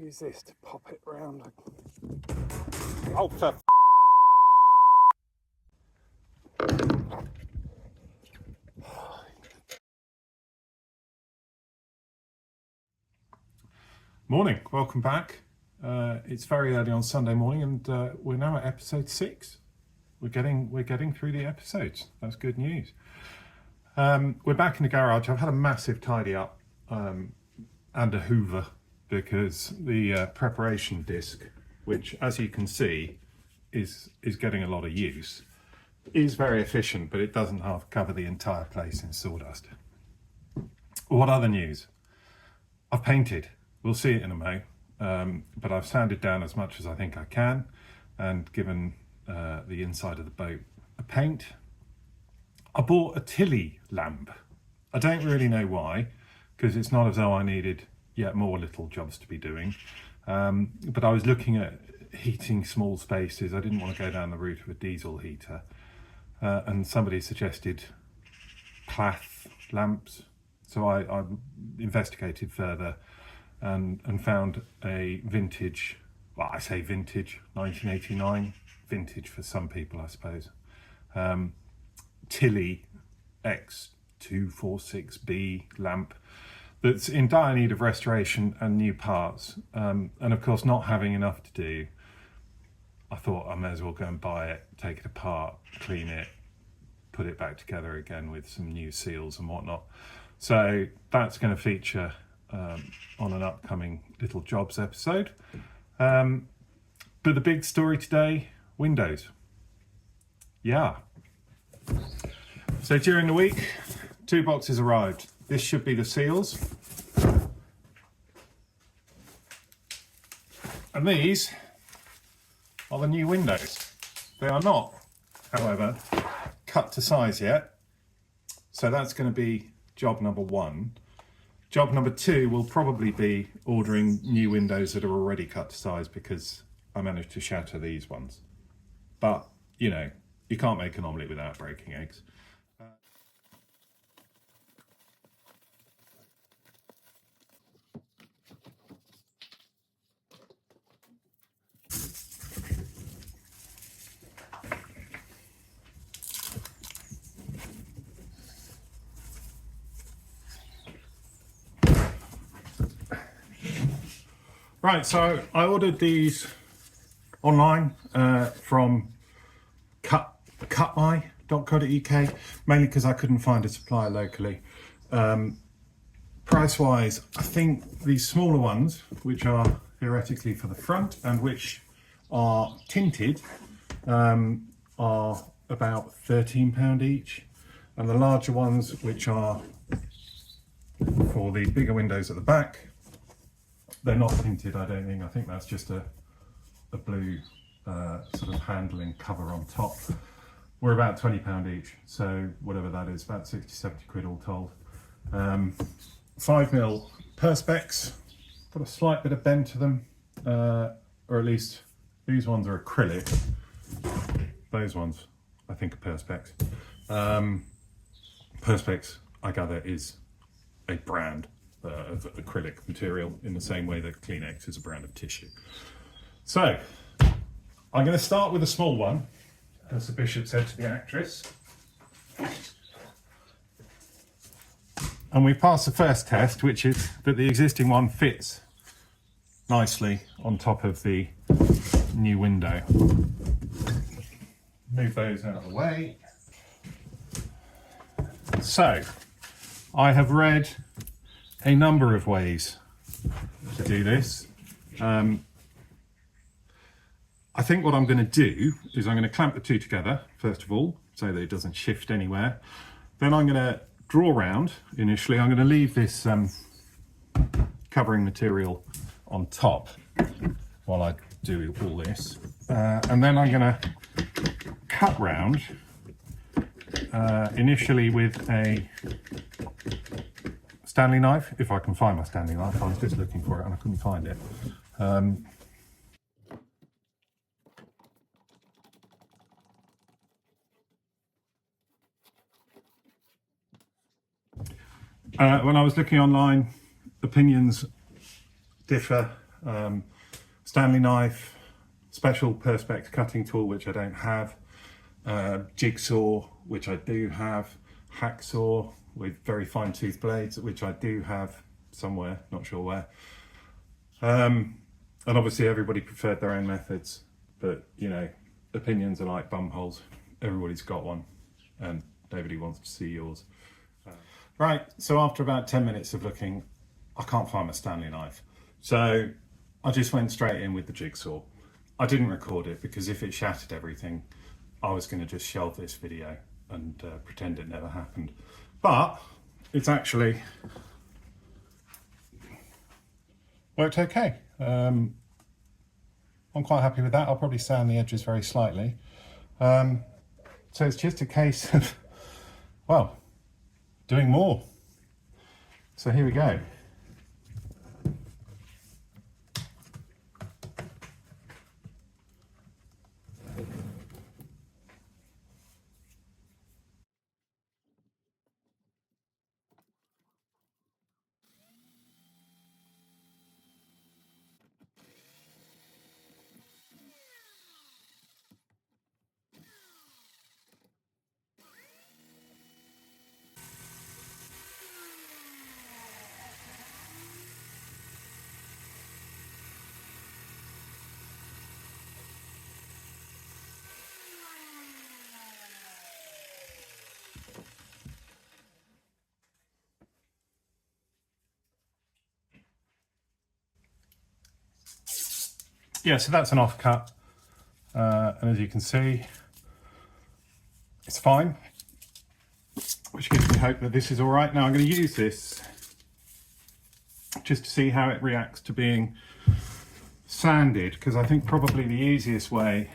use this to pop it round. Oh, for Morning, welcome back. It's very early on Sunday morning, and we're now at episode 6. We're getting through the episodes. That's good news. We're back in the garage. I've had a massive tidy up and a hoover because the preparation disc, which as you can see is getting a lot of use, is very efficient, but it doesn't half cover the entire place in sawdust. What other news? I've painted. We'll see it in a mo, but I've sanded down as much as I think I can and given the inside of the boat a paint. I bought a Tilly lamp. I don't really know why, because it's not as though I needed yet more little jobs to be doing, but I was looking at heating small spaces. I didn't want to go down the route of a diesel heater, and somebody suggested Plath lamps, so I investigated further and found a vintage, well, I say vintage, 1989, vintage for some people I suppose, Tilly X246B lamp that's in dire need of restoration and new parts, and of course not having enough to do, I thought I may as well go and buy it, take it apart, clean it, put it back together again with some new seals and whatnot. So that's going to feature on an upcoming Little Jobs episode. But the big story today, windows. Yeah. So during the week, 2 boxes arrived. This should be the seals. And these are the new windows. They are not, however, cut to size yet. So that's going to be job number 1. Job number 2 will probably be ordering new windows that are already cut to size because I managed to shatter these ones. But, you know, you can't make an omelette without breaking eggs. Right, so I ordered these online from cutmy.co.uk, mainly because I couldn't find a supplier locally. Price wise, I think these smaller ones, which are theoretically for the front and which are tinted, are about £13 each, and the larger ones, which are for the bigger windows at the back, they're not tinted, I don't think. I think that's just a blue sort of handling cover on top. We're about £20 each, so whatever that is, about 60-70 quid all told. 5mm perspex, got a slight bit of bend to them, or at least these ones are acrylic. Those ones I think are perspex. Perspex, I gather, is a brand of acrylic material in the same way that Kleenex is a brand of tissue. So I'm going to start with a small one, as the bishop said to the actress. And we passed the first test, which is that the existing one fits nicely on top of the new window. Move those out of the way. So I have read a number of ways to do this. I think what I'm going to do is I'm going to clamp the two together first of all, so that it doesn't shift anywhere. Then I'm going to draw round initially. I'm going to leave this covering material on top while I do all this, and then I'm going to cut round initially with a Stanley knife, if I can find my Stanley knife. I was just looking for it and I couldn't find it. When I was looking online, opinions differ Stanley knife, special Perspex cutting tool, which I don't have, jigsaw, which I do have, hacksaw with very fine tooth blades, which I do have somewhere, not sure where. And obviously everybody preferred their own methods, but you know, opinions are like bum holes. Everybody's got one and nobody wants to see yours. Right, so after about 10 minutes of looking, I can't find my Stanley knife. So I just went straight in with the jigsaw. I didn't record it because if it shattered everything, I was going to just shelve this video and pretend it never happened. But it's actually worked okay. I'm quite happy with that. I'll probably sand the edges very slightly. So it's just a case of, well, doing more. So here we go. Yeah, so that's an offcut, and as you can see, it's fine, which gives me hope that this is all right. Now I'm going to use this just to see how it reacts to being sanded, because I think probably the easiest way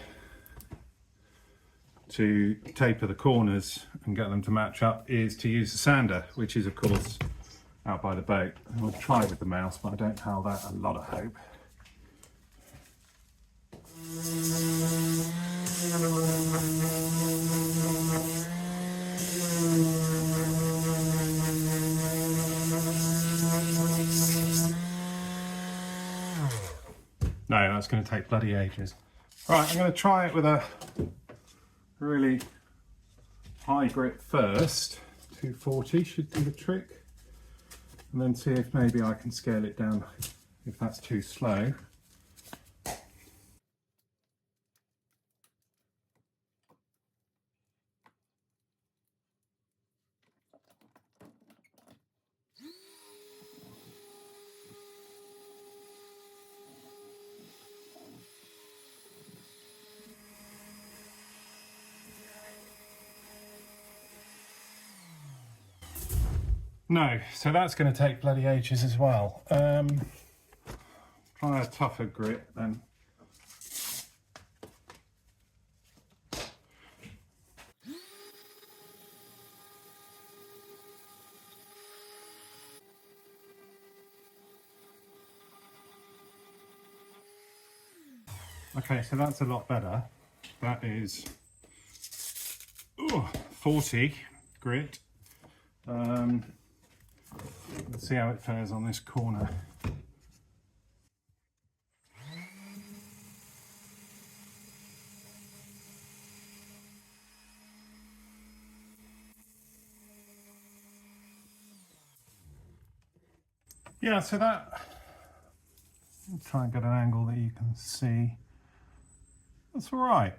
to taper the corners and get them to match up is to use a sander, which is of course out by the boat. I'll try with the mouse, but I don't have that a lot of hope. No, that's going to take bloody ages. Right, I'm going to try it with a really high grit first. 240 should do the trick. And then see if maybe I can scale it down if that's too slow. No, so that's going to take bloody ages as well. Try a tougher grit then. Okay, so that's a lot better. That is 40 grit. Let's see how it fares on this corner. Yeah, so that, I'll try and get an angle that you can see. That's all right.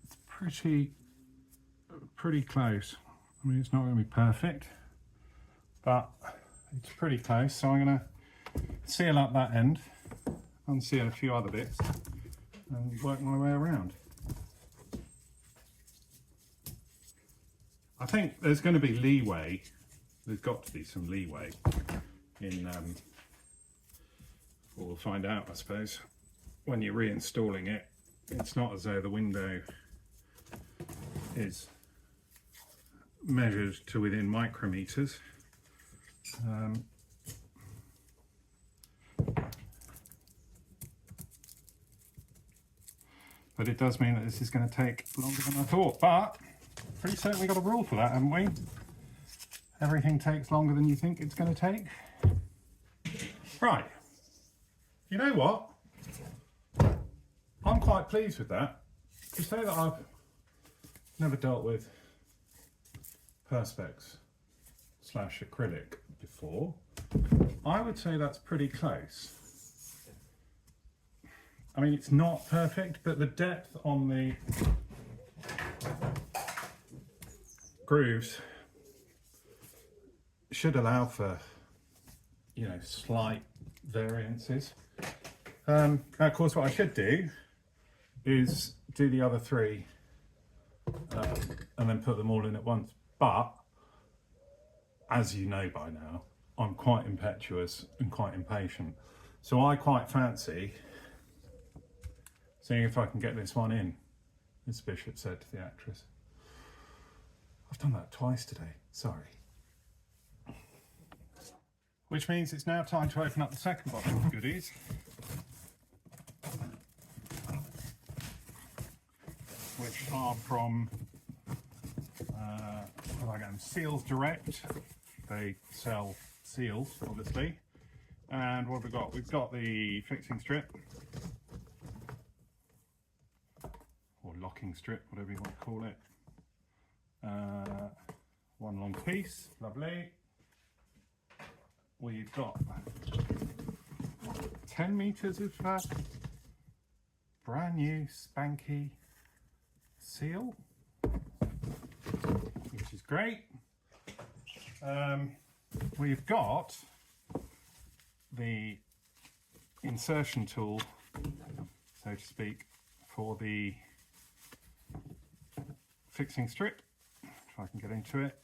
It's pretty close. I mean, it's not going to be perfect, but it's pretty close. So I'm going to seal up that end, unseal a few other bits, and work my way around. I think there's going to be leeway. There's got to be some leeway in, we'll find out, I suppose. When you're reinstalling it, it's not as though the window is measured to within micrometers. But it does mean that this is going to take longer than I thought, but pretty certain we got a rule for that, haven't we? Everything takes longer than you think it's going to take. Right, You know what? I'm quite pleased with that. To say that I've never dealt with Perspex / acrylic before, I would say that's pretty close. I mean, it's not perfect, but the depth on the grooves should allow for, you know, slight variances. Now, of course, what I should do is do the other three and then put them all in at once. But as you know by now, I'm quite impetuous and quite impatient. So I quite fancy seeing if I can get this one in, as Bishop said to the actress. I've done that twice today, sorry. Which means it's now time to open up the second box of goodies. Which are from Seals Direct. They sell seals, obviously. And what have we got? We've got the fixing strip, or locking strip, whatever you want to call it. One long piece, lovely. We've got 10 meters of brand new spanky seal, which is great. We've got the insertion tool, so to speak, for the fixing strip, if I can get into it.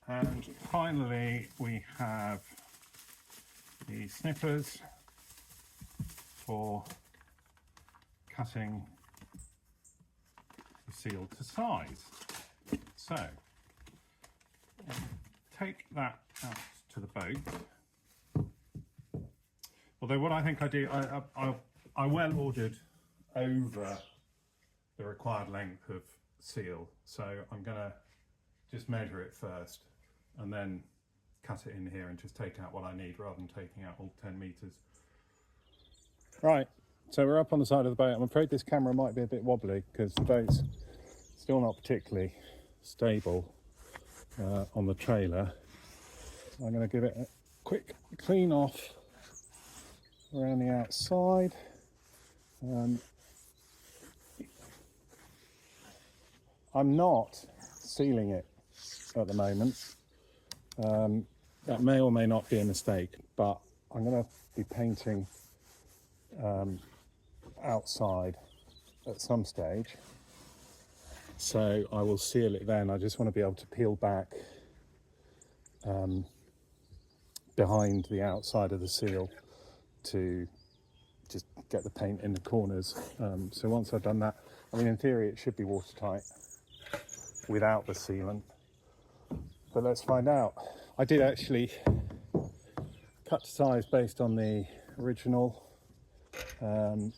And finally, we have the snippers for cutting the seal to size. So, take that out to the boat. Although what I think I do, I well ordered over the required length of seal, so I'm going to just measure it first and then cut it in here and just take out what I need rather than taking out all 10 meters. Right, so we're up on the side of the boat. I'm afraid this camera might be a bit wobbly because the boat's still not particularly stable on the trailer. I'm going to give it a quick clean off around the outside. I'm not sealing it at the moment. That may or may not be a mistake, but I'm going to be painting outside at some stage, so I will seal it then. I just want to be able to peel back behind the outside of the seal to just get the paint in the corners. So once I've done that, I mean, in theory it should be watertight without the sealant, but let's find out. I did actually cut to size based on the original, and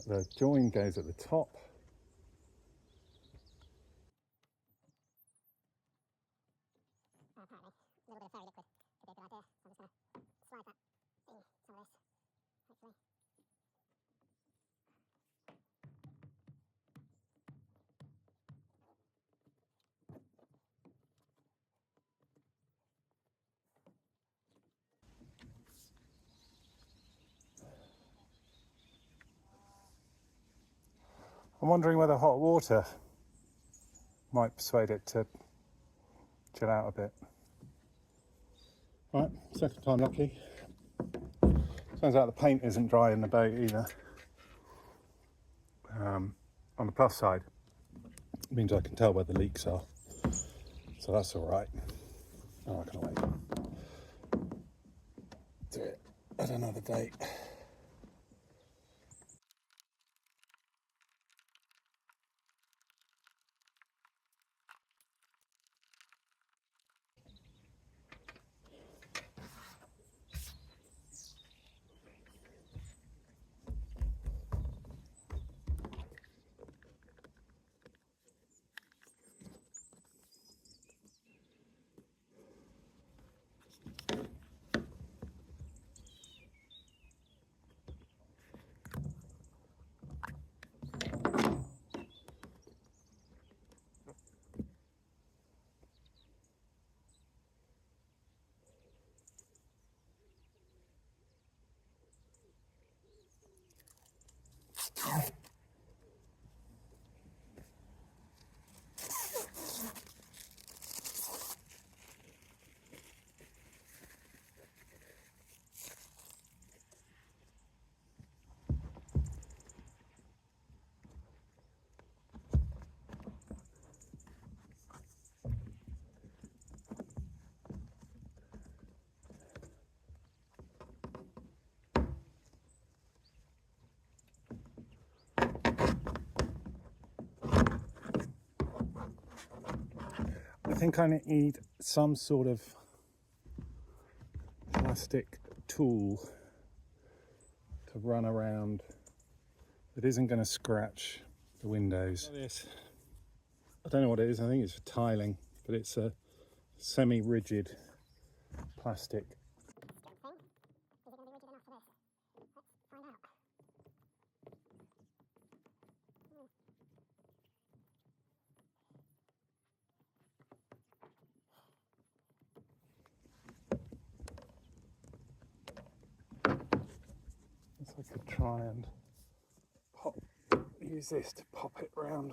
the join goes at the top. Apparently, a little bit of fairy liquid could be a good idea, so I'm just going to slide that in some of this, hopefully. I'm wondering whether hot water might persuade it to chill out a bit. Right, second time lucky. Turns out the paint isn't dry in the boat either. On the plus side, it means I can tell where the leaks are, so that's all right. I'm not going to wait. Do it at another date. I think I need some sort of plastic tool to run around that isn't going to scratch the windows. I don't know what it is, I think it's for tiling, but it's a semi-rigid plastic. I could try and use this to pop it round.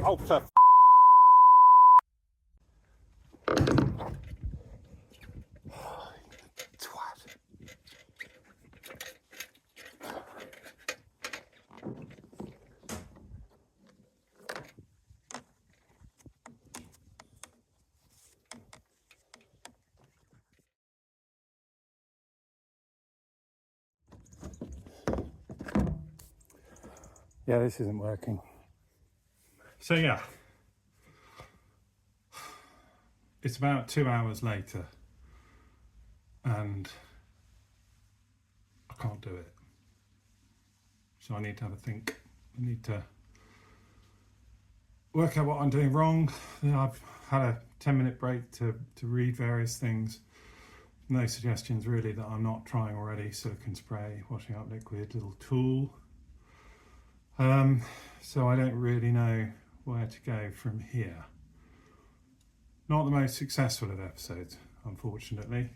Oh, for twat. Yeah, this isn't working. So yeah, it's about 2 hours later and I can't do it. So I need to have a think. I need to work out what I'm doing wrong. I've had a 10-minute break to read various things. No suggestions really that I'm not trying already. Silicone spray, washing up liquid, little tool. So I don't really know where to go from here. Not the most successful of episodes, unfortunately.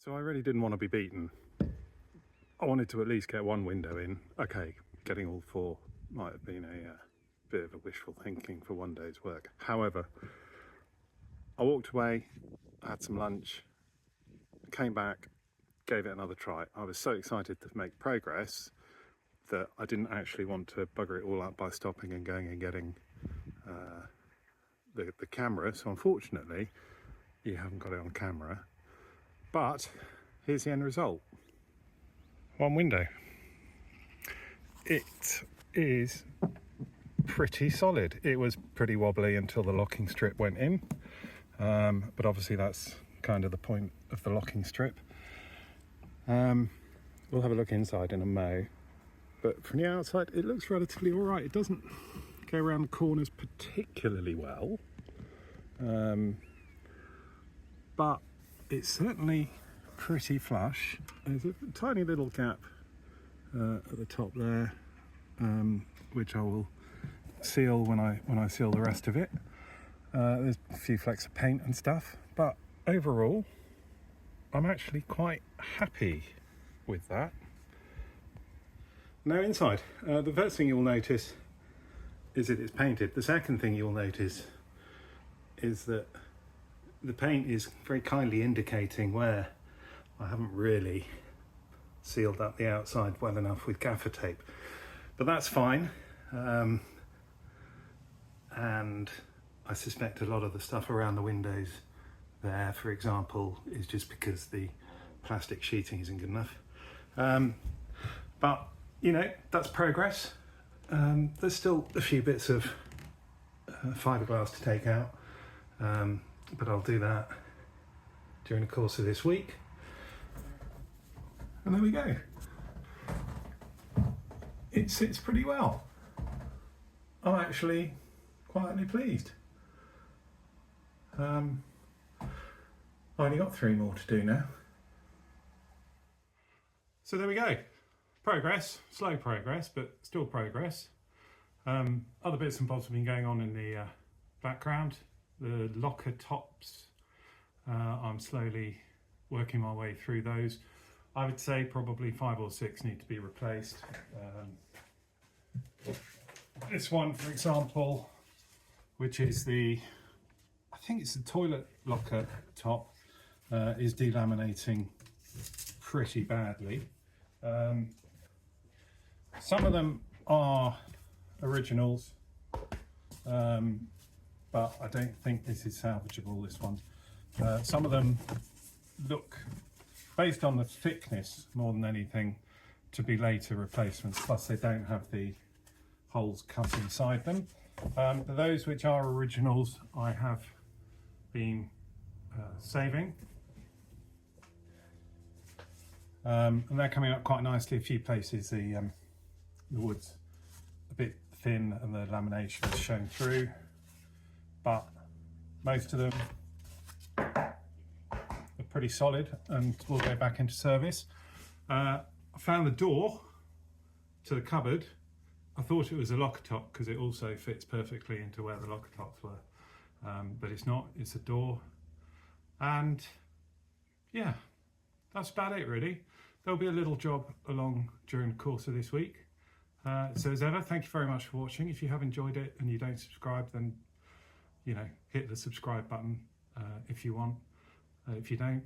So I really didn't want to be beaten. I wanted to at least get one window in. Okay, getting all four might have been a bit of a wishful thinking for one day's work. However, I walked away, had some lunch, came back, gave it another try. I was so excited to make progress that I didn't actually want to bugger it all up by stopping and going and getting the camera. So unfortunately, you haven't got it on camera. But here's the end result. One window. It is pretty solid. It was pretty wobbly until the locking strip went in. But obviously that's kind of the point of the locking strip. We'll have a look inside in a mo, but from the outside it looks relatively all right. It doesn't go around the corners particularly well, but it's certainly pretty flush. There's a tiny little gap at the top there, which I will seal when I seal the rest of it. There's a few flecks of paint and stuff, but overall I'm actually quite happy with that. Now inside, the first thing you'll notice is that it's painted. The second thing you'll notice is that the paint is very kindly indicating where I haven't really sealed up the outside well enough with gaffer tape. But that's fine. And I suspect a lot of the stuff around the windows there, for example, is just because the plastic sheeting isn't good enough. But, you know, that's progress. There's still a few bits of fiberglass to take out, but I'll do that during the course of this week. And there we go. It sits pretty well. I'm actually quietly pleased. I only got 3 more to do now. So there we go. Progress, slow progress, but still progress. Other bits and bobs have been going on in the background. The locker tops I'm slowly working my way through those. I would say probably 5 or 6 need to be replaced. This one, for example, which is I think it's the toilet locker top, is delaminating pretty badly. Some of them are originals, but I don't think this is salvageable, this one. Some of them look, based on the thickness more than anything, to be later replacements, plus they don't have the holes cut inside them. But those which are originals I have been saving. And they're coming up quite nicely. A few places the wood's a bit thin and the lamination is shown through, but most of them are pretty solid and will go back into service. I found the door to the cupboard. I thought it was a locker top because it also fits perfectly into where the locker tops were, but it's not, it's a door. And yeah, that's about it really. There'll be a little job along during the course of this week. So as ever, thank you very much for watching. If you have enjoyed it and you don't subscribe, then hit the subscribe button if you want. If you don't.